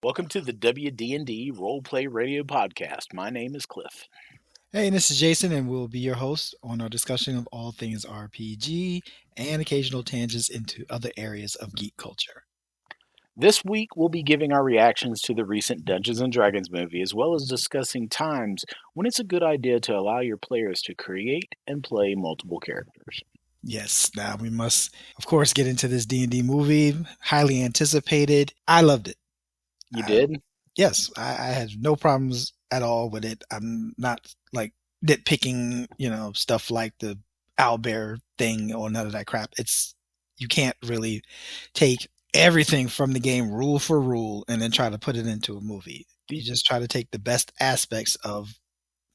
Welcome to the WDND Roleplay Radio Podcast. My name is Clif. Hey, and this is Jason, and we'll be your host on our discussion of all things RPG and occasional tangents into other areas of geek culture. This week, we'll be giving our reactions to the recent Dungeons & Dragons movie, as well as discussing times when it's a good idea to allow your players to create and play multiple characters. Yes, now we must, of course, get into this D&D movie. Highly anticipated. I loved it. You did? Yes, I had no problems at all with it. I'm not like nitpicking, stuff like the owlbear thing or none of that crap. You can't really take everything from the game rule for rule and then try to put it into a movie. You just try to take the best aspects of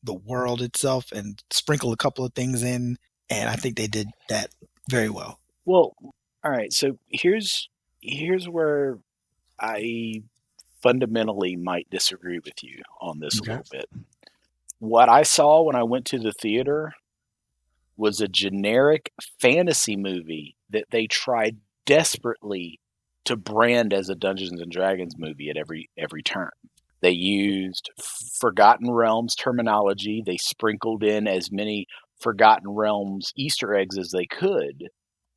the world itself and sprinkle a couple of things in, and I think they did that very well. Well, all right. So here's where I fundamentally might disagree with you on this a little bit. What I saw when I went to the theater was a generic fantasy movie that they tried desperately to brand as a Dungeons and Dragons movie at every turn. They used Forgotten Realms terminology. They sprinkled in as many Forgotten Realms Easter eggs as they could.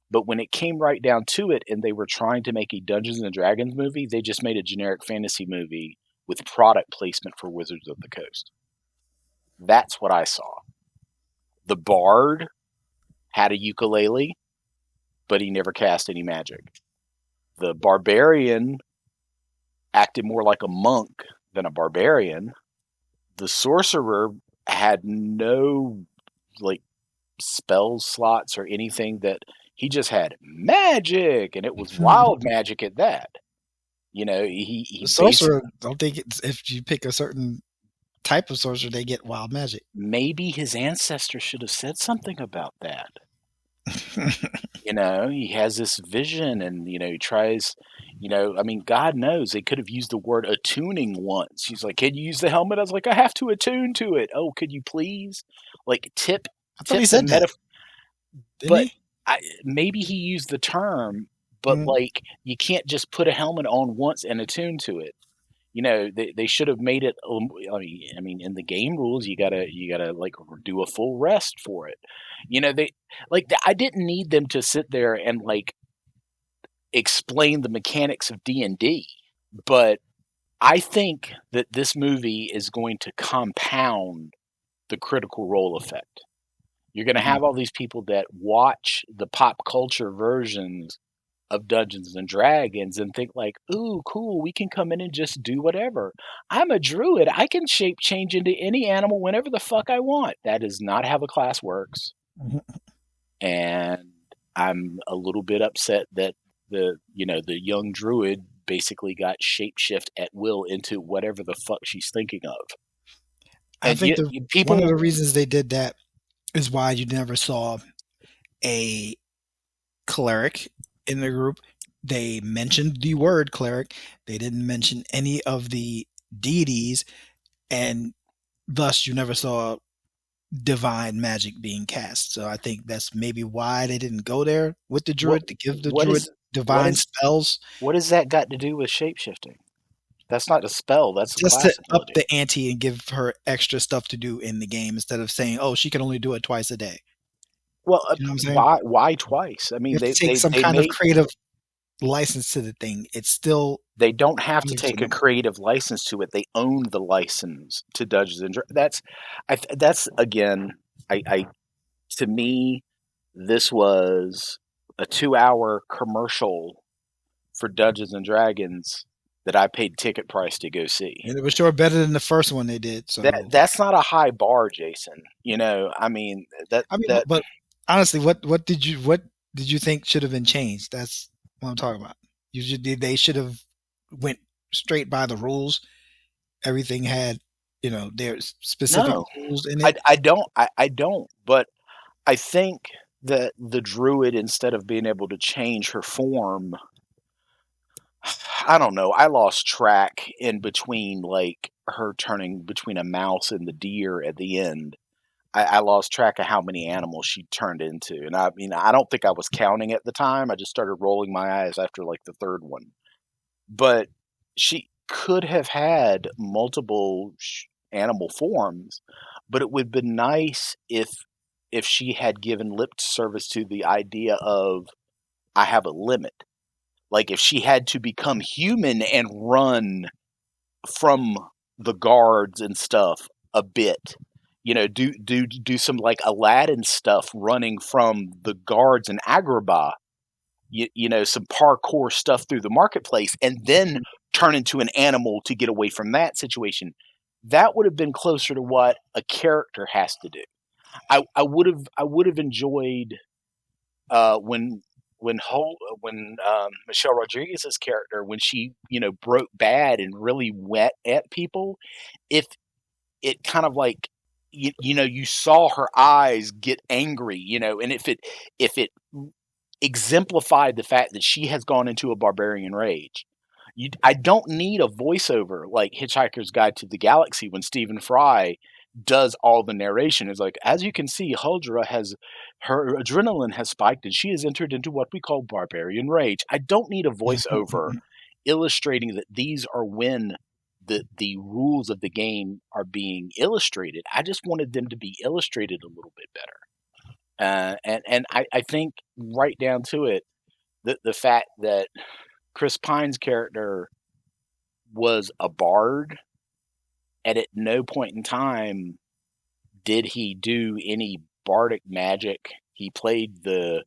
But when it came right down to it and they were trying to make a Dungeons & Dragons movie, they just made a generic fantasy movie with product placement for Wizards of the Coast. That's what I saw. The Bard had a ukulele, but he never cast any magic. The Barbarian acted more like a monk than a barbarian. The Sorcerer had no spell slots or anything that... He just had magic, and it was wild magic at that. He sorcerer. Don't think if you pick a certain type of sorcerer, they get wild magic. Maybe his ancestors should have said something about that. He has this vision, and he tries. God knows they could have used the word attuning once. He's like, "Can you use the helmet?" I was like, "I have to attune to it." Oh, could you please? Tip. I thought he said that. Didn't he? Maybe he used the term, but you can't just put a helmet on once and attune to it. They should have made it. I mean, in the game rules, you gotta do a full rest for it. I didn't need them to sit there and explain the mechanics of D&D, but I think that this movie is going to compound the Critical Role effect. You're going to have all these people that watch the pop culture versions of Dungeons and Dragons and think ooh, cool, we can come in and just do whatever. I'm a druid. I can shape change into any animal whenever the fuck I want. That is not how the class works. And I'm a little bit upset that the young druid basically got shapeshift at will into whatever the fuck she's thinking of. I think one of the reasons they did that is why you never saw a cleric in the group. They mentioned the word cleric. They didn't mention any of the deities, and thus you never saw divine magic being cast. So I think that's maybe why they didn't go there with the druid, to give the druid divine spells. What has that got to do with shapeshifting? That's not a spell. That's just to up the ante and give her extra stuff to do in the game instead of saying, "Oh, she can only do it twice a day." Well, you know what I'm saying? Why twice? I mean, they take some kind of creative license to the thing. It's still... They don't have to take a creative license to it. They own the license to Dungeons and Dragons. That's again, to me, this was a 2-hour commercial for Dungeons and Dragons that I paid ticket price to go see. And it was sure better than the first one they did. So that's not a high bar, Jason. But honestly, what did you think should have been changed? That's what I'm talking about. They should have went straight by the rules. Everything had, their specific rules in it. I don't. But I think that the druid, instead of being able to change her form, I don't know. I lost track in between her turning between a mouse and the deer at the end. I lost track of how many animals she turned into. And I mean, I don't think I was counting at the time. I just started rolling my eyes after the third one. But could have had multiple animal forms, but it would have been nice if she had given lip service to the idea of I have a limit. Like if she had to become human and run from the guards and stuff a bit, do some like Aladdin stuff running from the guards in Agrabah, some parkour stuff through the marketplace, and then turn into an animal to get away from that situation. That would have been closer to what a character has to do. I would have enjoyed when Michelle Rodriguez's character, when she broke bad and really wet at people, if it kind of like you saw her eyes get angry, and if it exemplified the fact that she has gone into a barbarian rage. I don't need a voiceover like Hitchhiker's Guide to the Galaxy when Stephen Fry does all the narration. It's like, as you can see, her adrenaline has spiked and she has entered into what we call barbarian rage. I don't need a voiceover illustrating that these are when the rules of the game are being illustrated. I just wanted them to be illustrated a little bit better. And I think right down to it, the fact that Chris Pine's character was a bard, and at no point in time did he do any bardic magic. He played the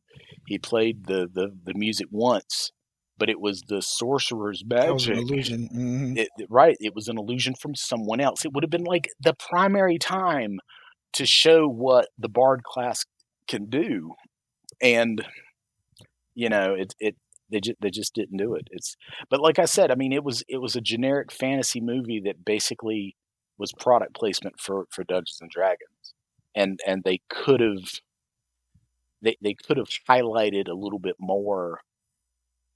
music once, but it was the sorcerer's magic. That was an illusion. Mm-hmm. Right. It was an illusion from someone else. It would have been like the primary time to show what the bard class can do. And, they just didn't do it. But like I said, I mean, it was a generic fantasy movie that basically was product placement for Dungeons and Dragons. And they could have highlighted a little bit more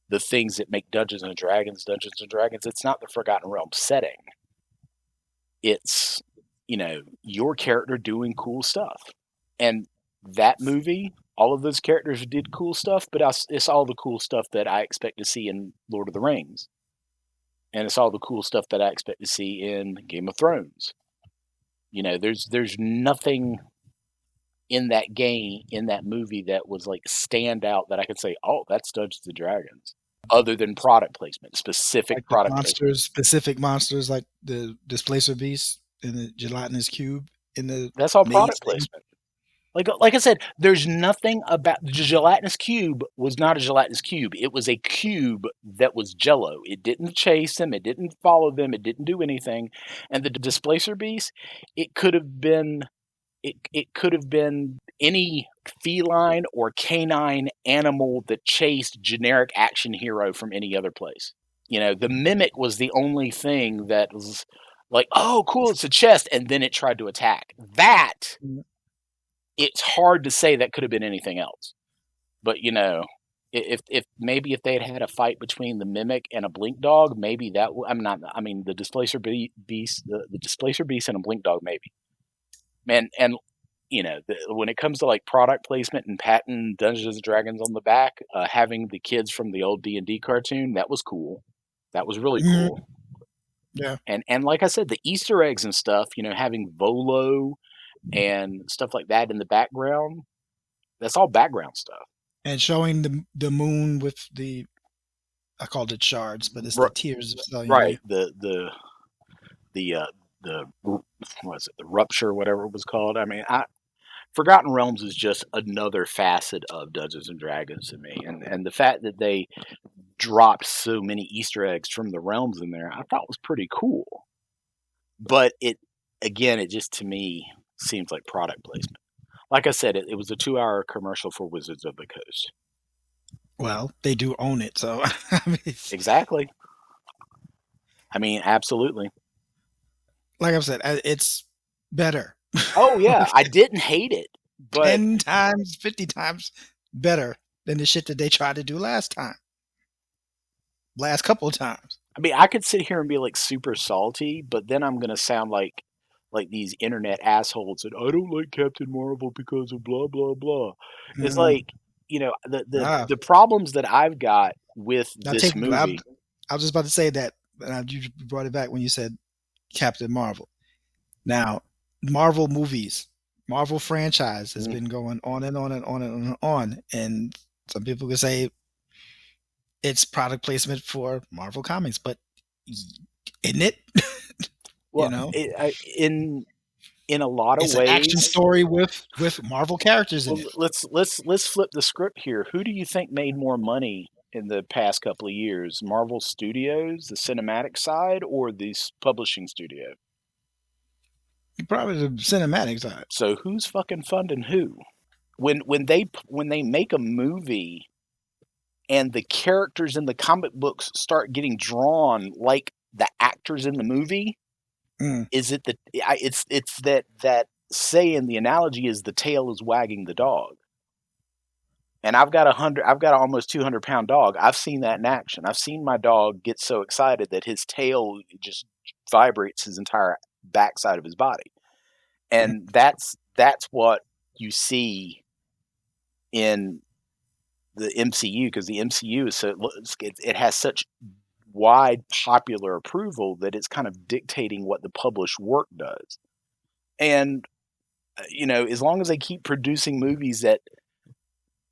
the things that make Dungeons and Dragons. It's not the Forgotten Realms setting. It's, your character doing cool stuff. And that movie, all of those characters did cool stuff, but it's all the cool stuff that I expect to see in Lord of the Rings. And it's all the cool stuff that I expect to see in Game of Thrones. There's nothing in that game, in that movie, that was like stand out that I could say, oh, that's Dungeons and Dragons, other than product placement, specific like product monsters, placement. Specific monsters like the Displacer Beast and the Gelatinous Cube that's all product placement. Like I said, there's nothing about the gelatinous cube was not a gelatinous cube. It was a cube that was Jello. It didn't chase them. It didn't follow them. It didn't do anything. And the Displacer Beast, it could have been any feline or canine animal that chased generic action hero from any other place. The Mimic was the only thing that was like, oh, cool, it's a chest, and then it tried to attack. That. It's hard to say that could have been anything else. But, if they had a fight between the Mimic and a Blink Dog, maybe that the Displacer Beast, the Displacer Beast and a Blink Dog, maybe. And when it comes to like product placement and patting Dungeons and Dragons on the back, having the kids from the old D&D cartoon, that was cool. That was really cool. Yeah. And like I said, the Easter eggs and stuff, having Volo and stuff like that in the background, that's all background stuff. And showing the moon with I called it shards, but it's the tears of Selene. Right. The what is it, the rupture, whatever it was called. I mean, Forgotten Realms is just another facet of Dungeons and Dragons to me. And the fact that they dropped so many Easter eggs from the realms in there, I thought was pretty cool. But it just to me seems like product placement. Like I said, it was a 2-hour commercial for Wizards of the Coast. Well, they do own it, so exactly. I mean, absolutely. Like I said, it's better. Oh yeah, I didn't hate it, but 10 times, 50 times better than the shit that they tried to do last couple of times. I mean, I could sit here and be like super salty, but then I'm gonna sound like these internet assholes that I don't like Captain Marvel because of blah blah blah. Mm-hmm. It's like, the problems that I've got with this movie. I was just about to say that you brought it back when you said Captain Marvel. Now, Marvel movies, Marvel franchise has been going on and on and on and on, and some people could say it's product placement for Marvel Comics, but isn't it? Well, in a lot of it's ways, an action story with Marvel characters in it. Let's flip the script here. Who do you think made more money in the past couple of years? Marvel Studios, the cinematic side, or the publishing studio? Probably the cinematic side. So who's fucking funding who? When they make a movie and the characters in the comic books start getting drawn like the actors in the movie, is it it's that saying, the analogy is the tail is wagging the dog. And I've got an almost 200-pound dog. I've seen that in action. I've seen my dog get so excited that his tail just vibrates his entire backside of his body. And that's what you see in the MCU, because the MCU is it has such wide popular approval that it's kind of dictating what the published work does. And as long as they keep producing movies that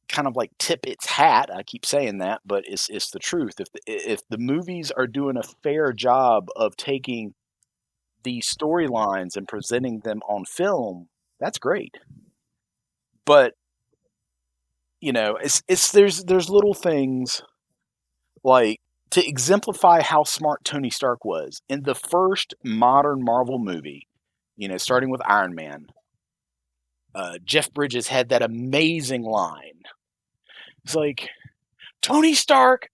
kind of like tip its hat, I keep saying that, but it's the truth. If the movies are doing a fair job of taking these storylines and presenting them on film, that's great. But there's little things like, to exemplify how smart Tony Stark was in the first modern Marvel movie, starting with Iron Man. Jeff Bridges had that amazing line. It's like, Tony Stark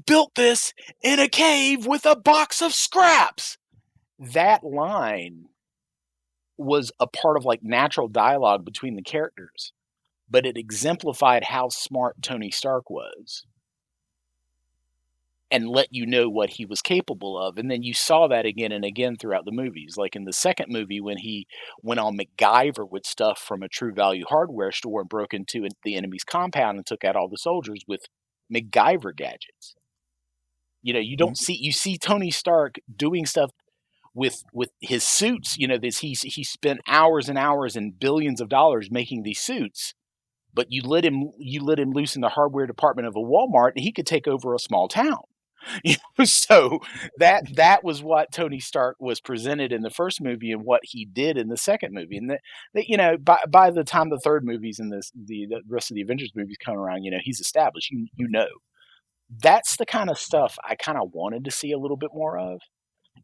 built this in a cave with a box of scraps. That line was a part of like natural dialogue between the characters, but it exemplified how smart Tony Stark was and let you know what he was capable of. And then you saw that again and again throughout the movies. Like in the second movie, when he went on MacGyver with stuff from a True Value hardware store and broke into the enemy's compound and took out all the soldiers with MacGyver gadgets. You don't you see Tony Stark doing stuff with his suits. He spent hours and hours and billions of dollars making these suits, but you let him loose in the hardware department of a Walmart and he could take over a small town. So that was what Tony Stark was presented in the first movie and what he did in the second movie. And by the time the third movies and the rest of the Avengers movies come around, he's established. That's the kind of stuff I kind of wanted to see a little bit more of.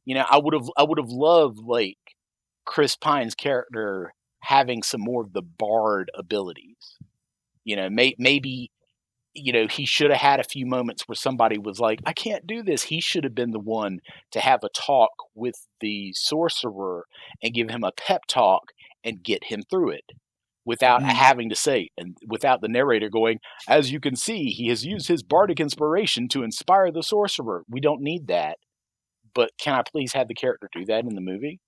I would have loved like Chris Pine's character having some more of the bard abilities. Maybe he should have had a few moments where somebody was like, I can't do this. He should have been the one to have a talk with the sorcerer and give him a pep talk and get him through it without having to say, and without the narrator going, as you can see, he has used his bardic inspiration to inspire the sorcerer. We don't need that. But can I please have the character do that in the movie?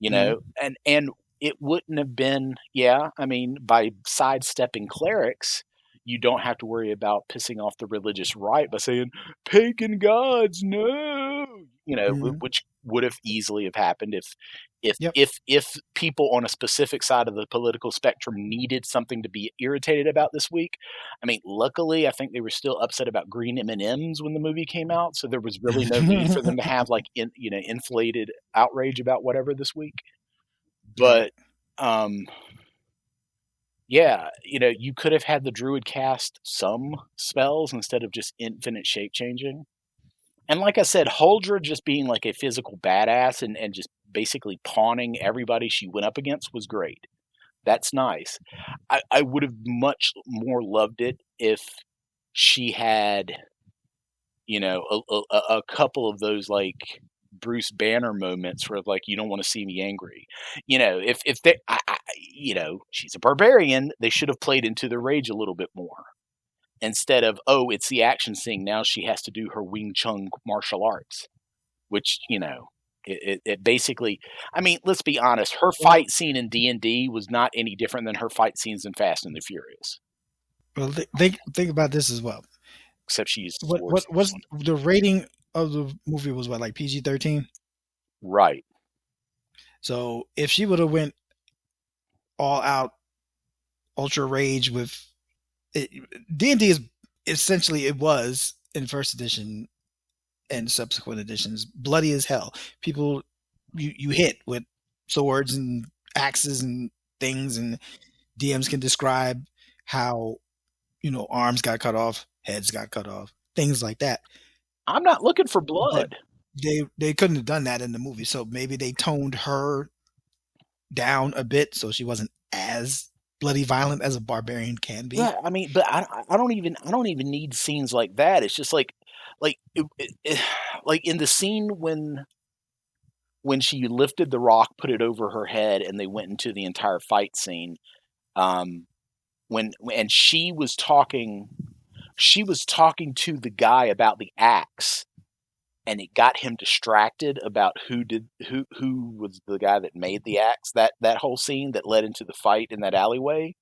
And it wouldn't have been, by sidestepping clerics, you don't have to worry about pissing off the religious right by saying, pagan gods, no, which would have easily have happened if people on a specific side of the political spectrum needed something to be irritated about this week. Luckily, I think they were still upset about green M&Ms when the movie came out, so there was really no need for them to have inflated outrage about whatever this week. But you could have had the druid cast some spells instead of just infinite shape changing. And like I said, Huldra just being like a physical badass and just basically pawning everybody she went up against was great. That's nice. I would have much more loved it if she had, a couple of those like Bruce Banner moments where like, you don't want to see me angry. If they, she's a barbarian, they should have played into the rage a little bit more. Instead of, it's the action scene, now she has to do her Wing Chun martial arts, which, it basically, let's be honest, her fight scene in D&D was not any different than her fight scenes in Fast and the Furious. Well, think about this as well. Except she used what was the rating of the movie was what, like PG-13? Right. So if she would have went all out ultra rage with it, D&D is essentially, it was in first edition and subsequent editions, bloody as hell. People you hit with swords and axes and things, and DMs can describe how, arms got cut off, heads got cut off, things like that. I'm not looking for blood. But they couldn't have done that in the movie, so maybe they toned her down a bit so she wasn't as bloody violent as a barbarian can be. Yeah, I mean, but I don't even need scenes like that. It's just like in the scene when she lifted the rock, put it over her head, and they went into the entire fight scene. And she was talking to the guy about the axe, and it got him distracted about who was the guy that made the axe. That whole scene that led into the fight in that alleyway.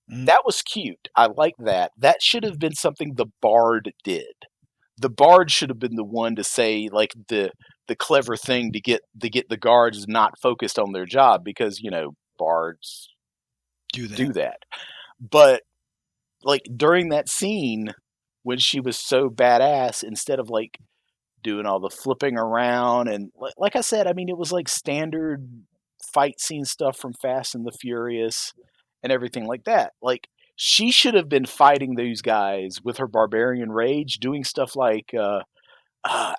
That was cute. I like that. That should have been something the bard did. The bard should have been the one to say, like, the clever thing to get the guards not focused on their job, because bards do that. But like during that scene when she was so badass, instead of like doing all the flipping around and like I said, I mean, it was like standard fight scene stuff from Fast and the Furious and everything like that. Like, she should have been fighting those guys with her barbarian rage, doing stuff like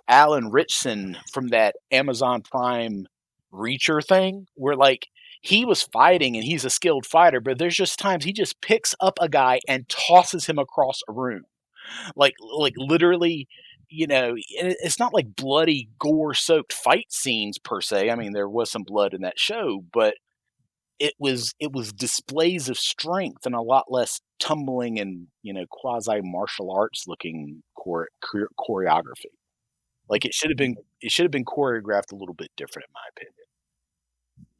Alan Ritchson from that Amazon Prime Reacher thing, where like he was fighting and he's a skilled fighter, but there's just times he just picks up a guy and tosses him across a room. Like literally, it's not like bloody gore-soaked fight scenes per se. I mean, there was some blood in that show, but it was displays of strength and a lot less tumbling and quasi martial arts looking choreography. Like, it should have been choreographed a little bit different, in my opinion.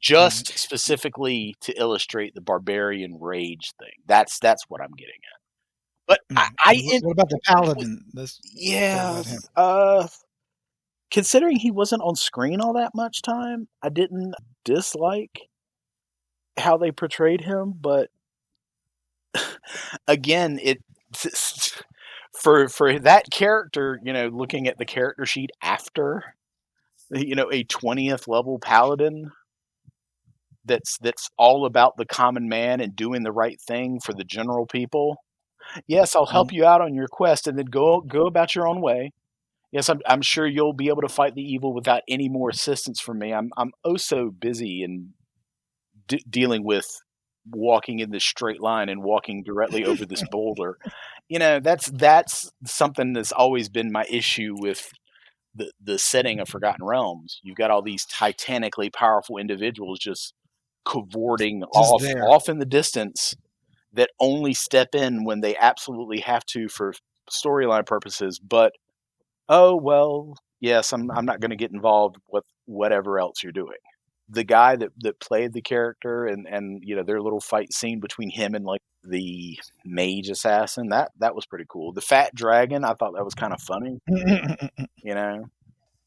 Just specifically to illustrate the barbarian rage thing. That's what I'm getting at. But what about the paladin? Considering he wasn't on screen all that much time, I didn't dislike how they portrayed him, but again, for that character, looking at the character sheet after, a 20th level paladin that's all about the common man and doing the right thing for the general people. Yes, I'll help you out on your quest, and then go about your own way. Yes, I'm sure you'll be able to fight the evil without any more assistance from me. I'm oh so busy and dealing with walking in this straight line and walking directly over this boulder. That's something that's always been my issue with the setting of Forgotten Realms. You've got all these titanically powerful individuals just cavorting off in the distance, that only step in when they absolutely have to for storyline purposes. But oh well, yes, I'm not going to get involved with whatever else you're doing. The guy that played the character and their little fight scene between him and like the mage assassin, that was pretty cool. The fat dragon, I thought that was kind of funny.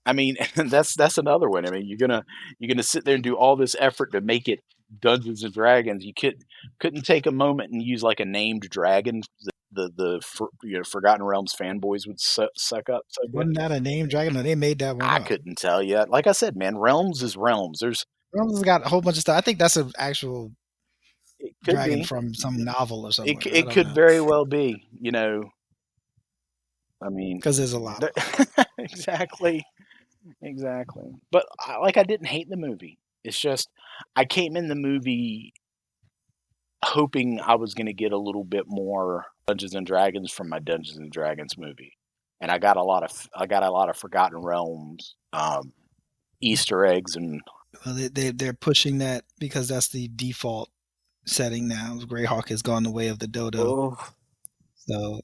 I mean, that's another one. I mean, you're gonna sit there and do all this effort to make it Dungeons and Dragons. You couldn't take a moment and use like a named dragon. The Forgotten Realms fanboys would suck up. So wasn't that a named dragon? Or they made that one I couldn't tell you. Like I said, man, Realms is Realms. Realms has got a whole bunch of stuff. I think that's an actual dragon from some novel or something. It could very well be. I mean, because there's a lot. Exactly. But I didn't hate the movie. It's just I came in the movie hoping I was going to get a little bit more Dungeons and Dragons from my Dungeons and Dragons movie, and I got a lot of Forgotten Realms Easter eggs, and they're pushing that because that's the default setting now. Greyhawk has gone the way of the dodo, so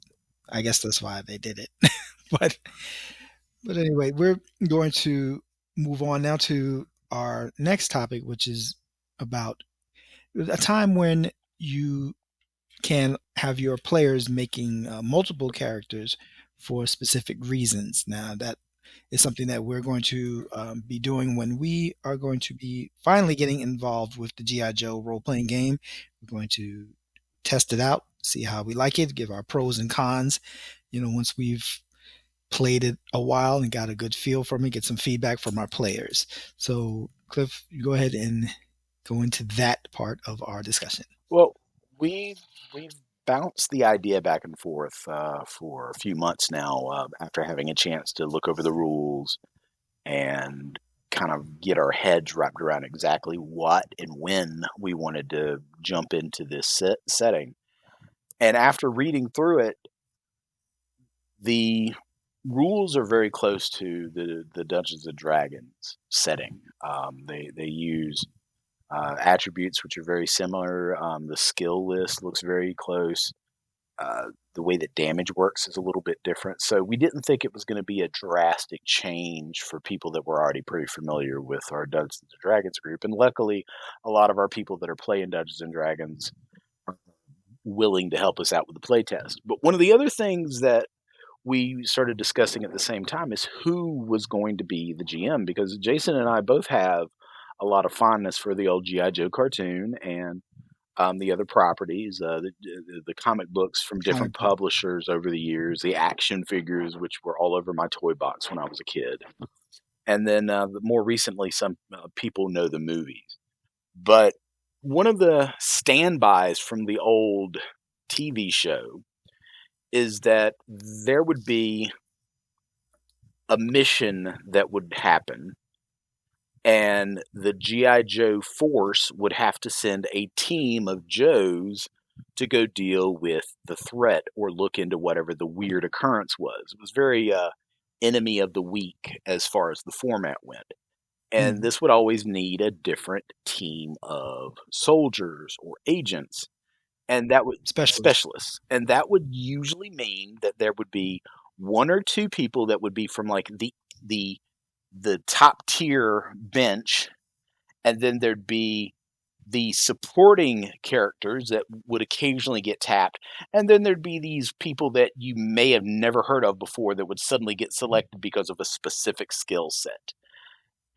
I guess that's why they did it. But anyway, we're going to move on now to our next topic, which is about a time when you can have your players making multiple characters for specific reasons. Now, that is something that we're going to be doing when we are going to be finally getting involved with the G.I. Joe role-playing game. We're going to test it out, see how we like it, give our pros and cons. Once we've played it a while and got a good feel from it, get some feedback from our players. So, Cliff, you go ahead and go into that part of our discussion. Well, we've bounced the idea back and forth for a few months now after having a chance to look over the rules and kind of get our heads wrapped around exactly what and when we wanted to jump into this setting. And after reading through it, the rules are very close to the Dungeons and Dragons setting. They use attributes which are very similar. The skill list looks very close. The way that damage works is a little bit different. So we didn't think it was going to be a drastic change for people that were already pretty familiar with our Dungeons and Dragons group. And luckily, a lot of our people that are playing Dungeons and Dragons are willing to help us out with the playtest. But one of the other things that we started discussing at the same time is who was going to be the GM, because Jason and I both have a lot of fondness for the old G.I. Joe cartoon and the other properties, the comic books from different publishers over the years, the action figures, which were all over my toy box when I was a kid. And then more recently, some people know the movies. But one of the standbys from the old TV show is that there would be a mission that would happen, and the G.I. Joe force would have to send a team of Joes to go deal with the threat or look into whatever the weird occurrence was. It was very enemy of the week as far as the format went. And this would always need a different team of soldiers or agents. And that would specialists. And that would usually mean that there would be one or two people that would be from like the top tier bench, and then there'd be the supporting characters that would occasionally get tapped, and then there'd be these people that you may have never heard of before that would suddenly get selected because of a specific skill set.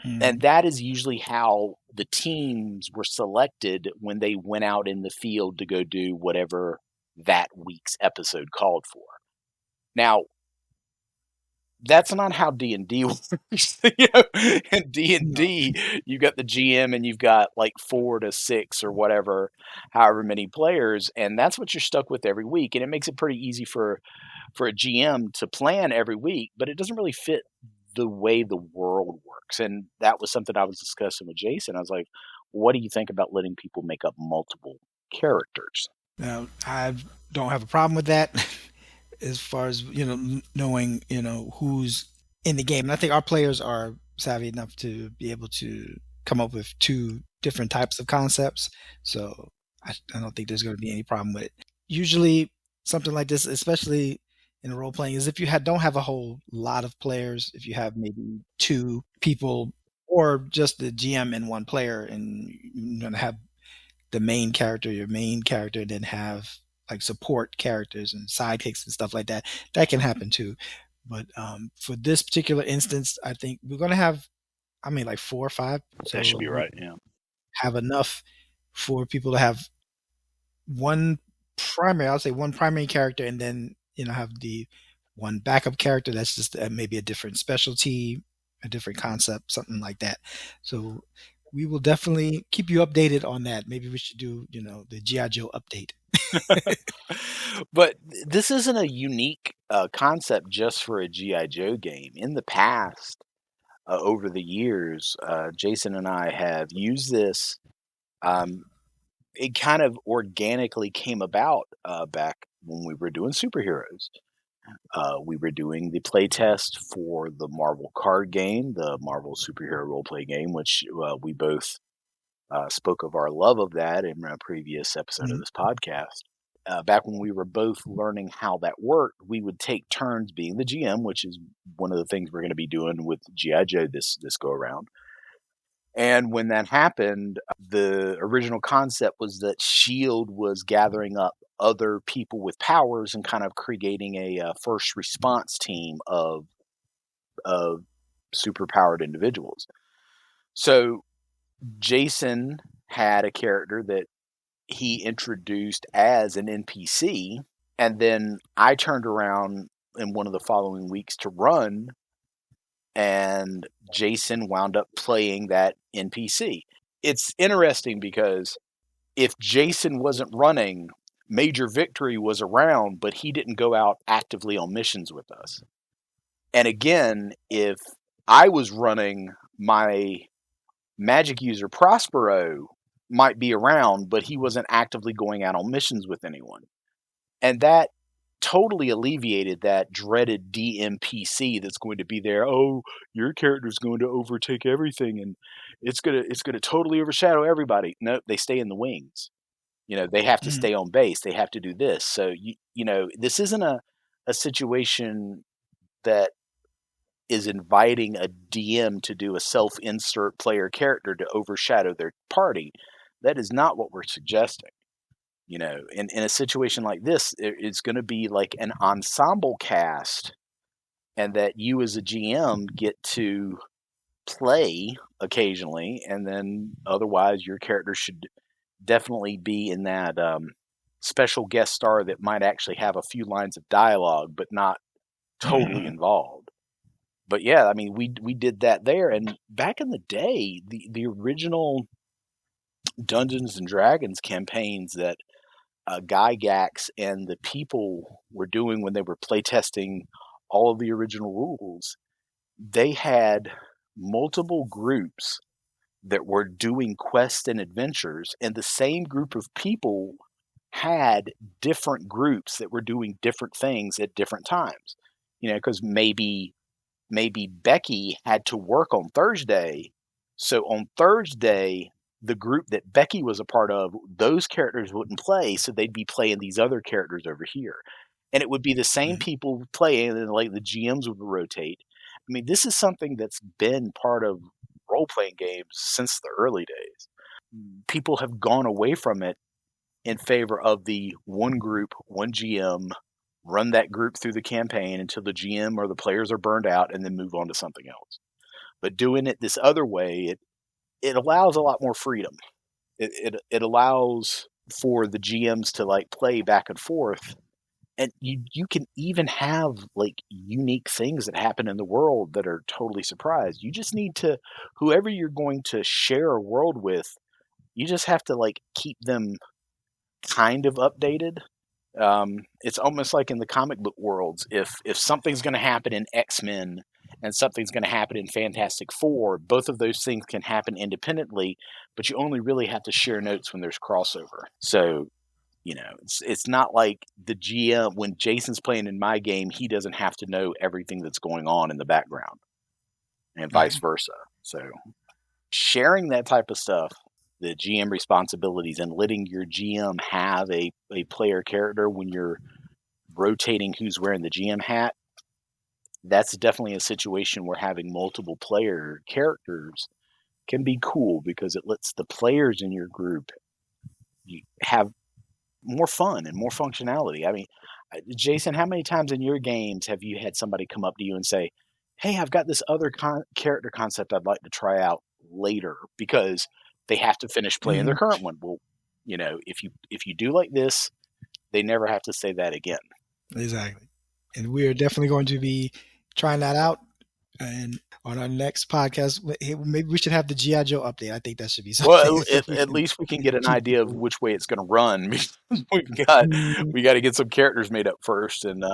And that is usually how the teams were selected when they went out in the field to go do whatever that week's episode called for. Now, that's not how D&D works. In D&D, you got the GM and you've got like 4 to 6 or whatever, however many players, and that's what you're stuck with every week. And it makes it pretty easy for a GM to plan every week, but it doesn't really fit the way the world works. And that was something I was discussing with Jason. I was like, what do you think about letting people make up multiple characters? Now, I don't have a problem with that. As far as knowing who's in the game, and I think our players are savvy enough to be able to come up with 2 different types of concepts, so I don't think there's going to be any problem with it. Usually something like this, especially in role playing, is if you don't have a whole lot of players, if you have maybe 2 people or just the GM and 1 player, and you're going to have your main character, then have like support characters and sidekicks and stuff like that. That can happen too. But for this particular instance, I think we're going to have, like 4 or 5. So that should be right, yeah. Have enough for people to have one primary character, and then, have the 1 backup character that's just maybe a different specialty, a different concept, something like that. So we will definitely keep you updated on that. Maybe we should do, the G.I. Joe update. But this isn't a unique concept just for a G.I. Joe game. In the past, over the years, Jason and I have used this. It kind of organically came about back when we were doing superheroes. We were doing the playtest for the Marvel card game, the Marvel superhero roleplay game, which we both spoke of our love of that in a previous episode of this podcast. Back when we were both learning how that worked, we would take turns being the GM, which is one of the things we're going to be doing with G.I. Joe this go around. And when that happened, the original concept was that S.H.I.E.L.D. was gathering up other people with powers and kind of creating a first response team of of superpowered individuals. So Jason had a character that he introduced as an NPC, and then I turned around in one of the following weeks to run, and Jason wound up playing that NPC. It's interesting because if Jason wasn't running, Major Victory was around, but he didn't go out actively on missions with us. And again, if I was running, my magic user Prospero might be around, but he wasn't actively going out on missions with anyone. And that totally alleviated that dreaded DMPC that's going to be there. Oh, your character's going to overtake everything and it's gonna totally overshadow everybody. No, they stay in the wings. They have to stay on base. They have to do this. So this isn't a situation that is inviting a DM to do a self-insert player character to overshadow their party. That is not what we're suggesting. In a situation like this, it's going to be like an ensemble cast, and that you as a GM get to play occasionally, and then otherwise your character should definitely be in that special guest star that might actually have a few lines of dialogue, but not totally involved. But yeah, I mean, we did that there, and back in the day, the original Dungeons and Dragons campaigns that Gygax and the people were doing when they were playtesting all of the original rules, they had multiple groups that were doing quests and adventures, and the same group of people had different groups that were doing different things at different times. Because maybe Becky had to work on Thursday, so on Thursday the group that Becky was a part of, those characters wouldn't play, so they'd be playing these other characters over here. And it would be the same people playing, and like the GMs would rotate. I mean, this is something that's been part of role-playing games since the early days. People have gone away from it in favor of the one group, one GM, run that group through the campaign until the GM or the players are burned out, and then move on to something else. But doing it this other way, it allows a lot more freedom. It allows for the GMs to like play back and forth, and you can even have like unique things that happen in the world that are totally surprised. You just need to, whoever you're going to share a world with, you just have to like keep them kind of updated. It's almost like in the comic book worlds. If something's going to happen in X-Men and something's going to happen in Fantastic Four, both of those things can happen independently, but you only really have to share notes when there's crossover. So, it's not like the GM, when Jason's playing in my game, he doesn't have to know everything that's going on in the background, and vice versa. So sharing that type of stuff, the GM responsibilities, and letting your GM have a player character when you're rotating who's wearing the GM hat, that's definitely a situation where having multiple player characters can be cool, because it lets the players in your group have more fun and more functionality. I mean, Jason, how many times in your games have you had somebody come up to you and say, hey, I've got this other character concept I'd like to try out later, because they have to finish playing their current one? Well, if you do like this, they never have to say that again. Exactly. And we are definitely going to be trying that out. And on our next podcast, maybe we should have the GIJOE update. I think that should be something. Well, at least we can get an idea of which way it's going to run. we got to get some characters made up first, and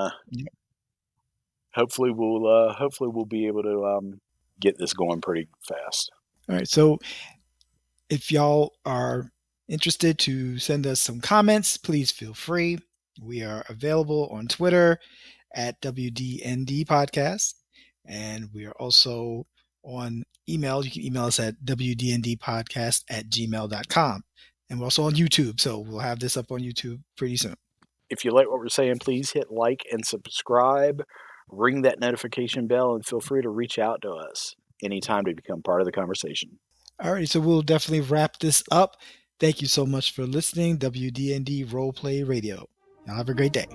hopefully we'll be able to get this going pretty fast. All right. So if y'all are interested to send us some comments, please feel free. We are available on Twitter at WDND Podcast. And we are also on email. You can email us at wdndpodcast@gmail.com. And we're also on YouTube. So we'll have this up on YouTube pretty soon. If you like what we're saying, please hit like and subscribe. Ring that notification bell, and feel free to reach out to us anytime to become part of the conversation. All right. So we'll definitely wrap this up. Thank you so much for listening. WDND Roleplay Radio. Y'all have a great day.